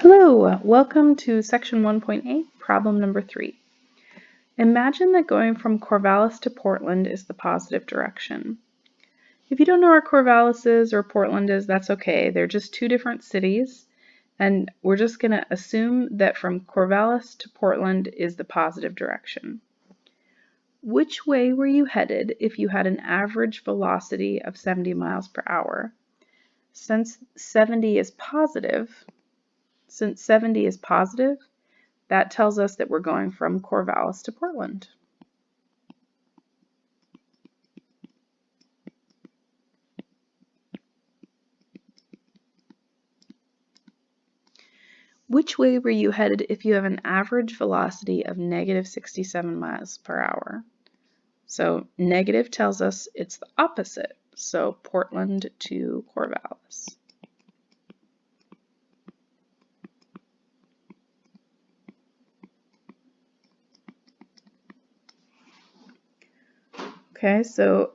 Hello, welcome to section 1.8, problem number 3. Imagine that going from Corvallis to Portland is the positive direction. If you don't know where Corvallis is or Portland is, that's okay. They're just two different cities, and we're just going to assume that from Corvallis to Portland is the positive direction. Which way were you headed if you had an average velocity of 70 miles per hour? Since 70 is positive, that tells us that we're going from Corvallis to Portland. Which way were you headed if you have an average velocity of negative 67 miles per hour? So negative tells us it's the opposite. So Portland to Corvallis. Okay, so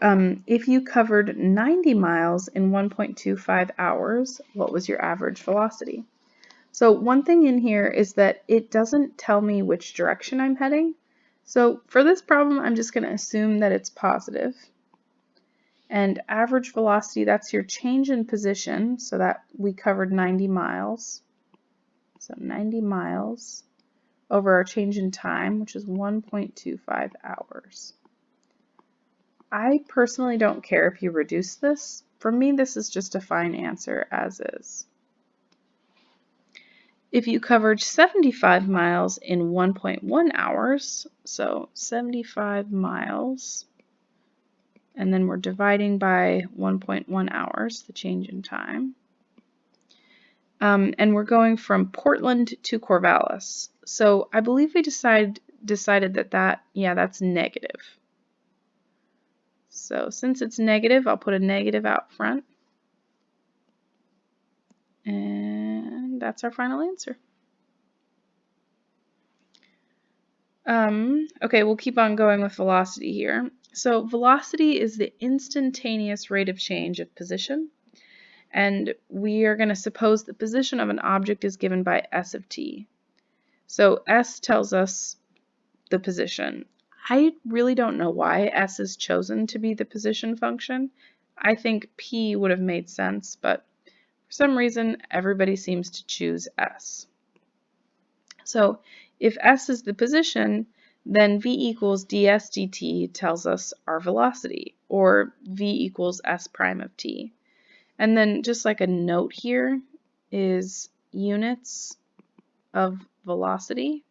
if you covered 90 miles in 1.25 hours, what was your average velocity? So one thing in here is that it doesn't tell me which direction I'm heading. So for this problem, I'm just going to assume that it's positive. And average velocity, that's your change in position, so that we covered 90 miles. So 90 miles over our change in time, which is 1.25 hours. I personally don't care if you reduce this. For me, this is just a fine answer as is. If you covered 75 miles in 1.1 hours, so 75 miles, and then we're dividing by 1.1 hours, the change in time. And we're going from Portland to Corvallis. So I believe we decided that that's negative. So since it's negative, I'll put a negative out front. And that's our final answer. Okay, we'll keep on going with velocity here. So velocity is the instantaneous rate of change of position. And we are going to suppose the position of an object is given by s of t. So s tells us the position. I really don't know why s is chosen to be the position function. I think p would have made sense, but for some reason everybody seems to choose s. So if s is the position, then v equals ds dt tells us our velocity, or v equals s prime of t. And then just like a note here is units of velocity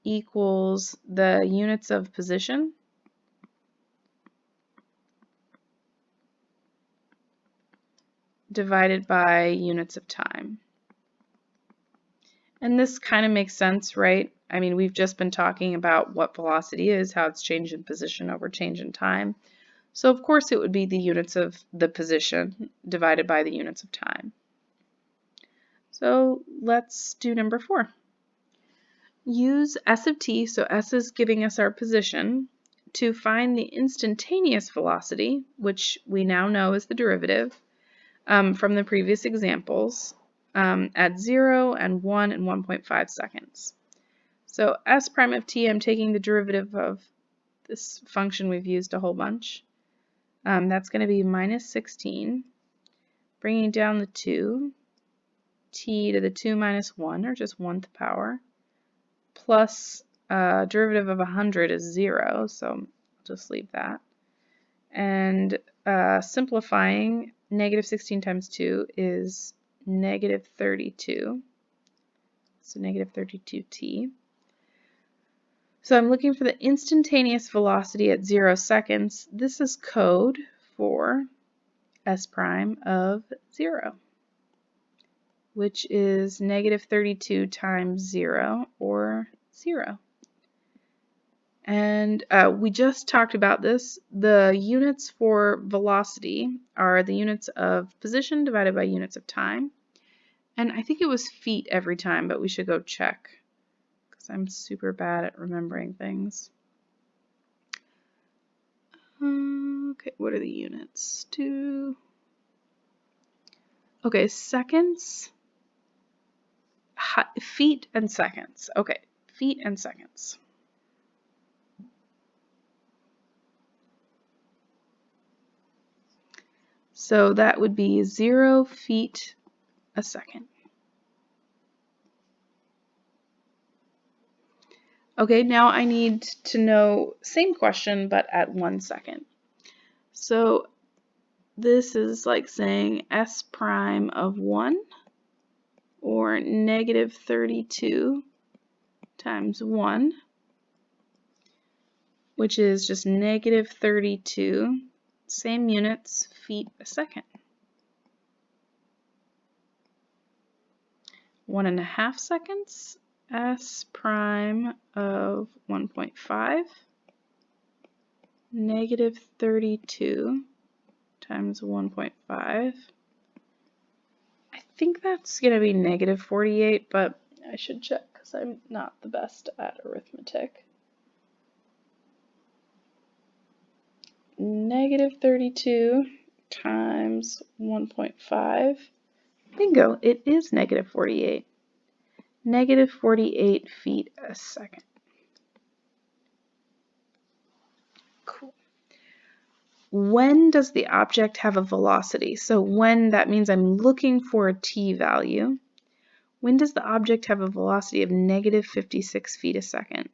equals the units of position divided by units of time. And this kind of makes sense, right? I mean, we've just been talking about what velocity is, how it's change in position over change in time. So of course it would be the units of the position divided by the units of time. So let's do number 4. Use s of t, so s is giving us our position, to find the instantaneous velocity, which we now know is the derivative from the previous examples, at 0 and 1 and 1.5 seconds. So s prime of t, I'm taking the derivative of this function we've used a whole bunch. That's going to be minus 16, bringing down the 2, t to the 2 minus 1, or just 1th power, plus derivative of 100 is 0, so I'll just leave that. And simplifying, negative 16 times 2 is negative 32, so negative 32t. So I'm looking for the instantaneous velocity at 0 seconds. This is code for s prime of 0, which is negative 32 times 0, or 0. And we just talked about this. The units for velocity are the units of position divided by units of time. And I think it was feet every time, but we should go check because I'm super bad at remembering things. Okay, what are the units? Okay, seconds, feet and seconds. Okay, feet and seconds. So that would be 0 feet a second. Okay, now I need to know, same question, but at 1 second. So this is like saying s prime of 1 or negative 32 times 1, which is just negative 32, same units, feet a second. 1.5 seconds, s prime of 1.5, negative 32 times 1.5. I think that's going to be negative 48, but I should check because I'm not the best at arithmetic. Negative 32 times 1.5. Bingo, it is negative 48. Negative 48 feet a second. Cool. When does the object have a velocity? So when, that means I'm looking for a t value. When does the object have a velocity of negative 56 feet a second?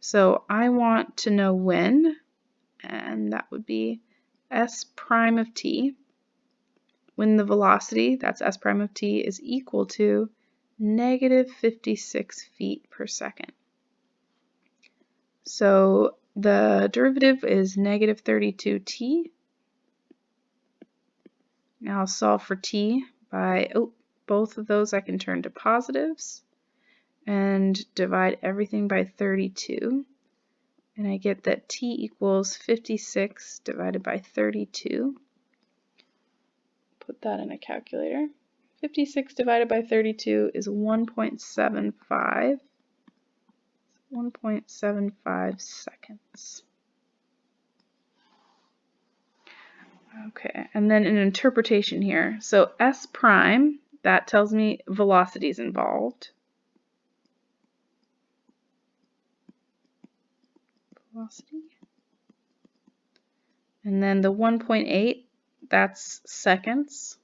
So I want to know when, and that would be s prime of t, when the velocity, that's s prime of t, is equal to negative 56 feet per second. So the derivative is negative 32t. Now I'll solve for t by, both of those I can turn to positives and divide everything by 32. And I get that t equals 56 divided by 32. Put that in a calculator. 56 divided by 32 is 1.75. 1.75 seconds. Okay, and then an interpretation here. So s prime, that tells me velocity is involved. Velocity. And then the 1.8, that's seconds.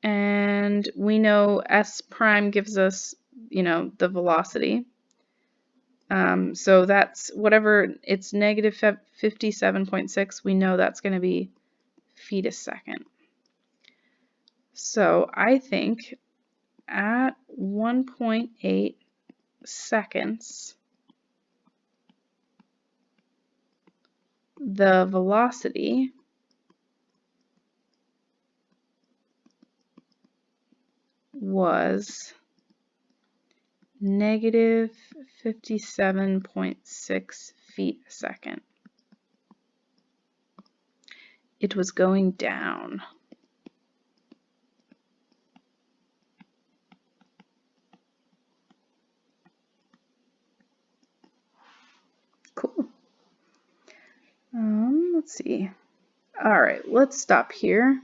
And we know s prime gives us, the velocity. So that's whatever, it's negative 57.6, we know that's going to be feet a second. So I think at 1.8 seconds, the velocity was negative 57.6 feet a second. It was going down. Cool. Let's see. All right, let's stop here.